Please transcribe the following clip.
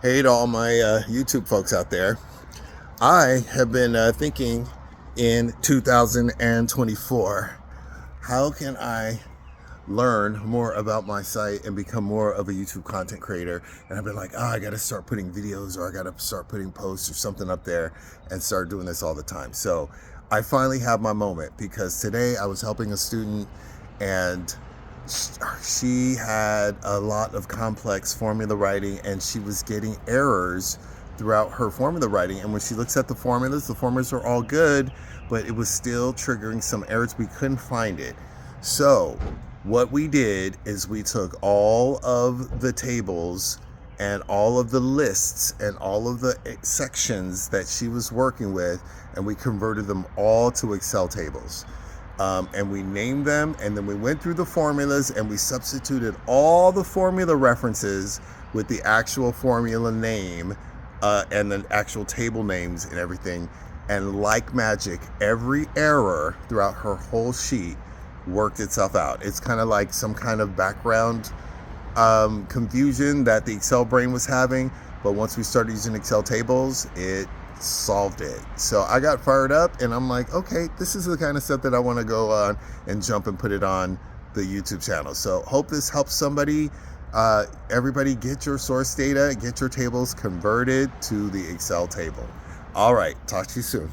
Hey to all my YouTube folks out there. I have been thinking in 2024, how can I learn more about my site and become more of a YouTube content creator? And I've been like, I got to start putting videos, or I got to start putting posts or something up there and start doing this all the time. So I finally have my moment, because today I was helping a student, and she had a lot of complex formula writing, and she was getting errors throughout her formula writing. And when she looks at the formulas are all good, but it was still triggering some errors. We couldn't find it. So what we did is we took all of the tables and all of the lists and all of the sections that she was working with, and we converted them all to Excel tables. And we named them, and then we went through the formulas and we substituted all the formula references with the actual formula name, and the actual table names and everything. And like magic, every error throughout her whole sheet worked itself out. It's kind of like some kind of background confusion that the Excel brain was having, but once we started using Excel tables, it solved it. So I got fired up, and I'm like, okay, this is the kind of stuff that I want to go on and jump and put it on the YouTube channel. So hope this helps somebody. Everybody, get your source data, get your tables converted to the Excel table. All right, talk to you soon.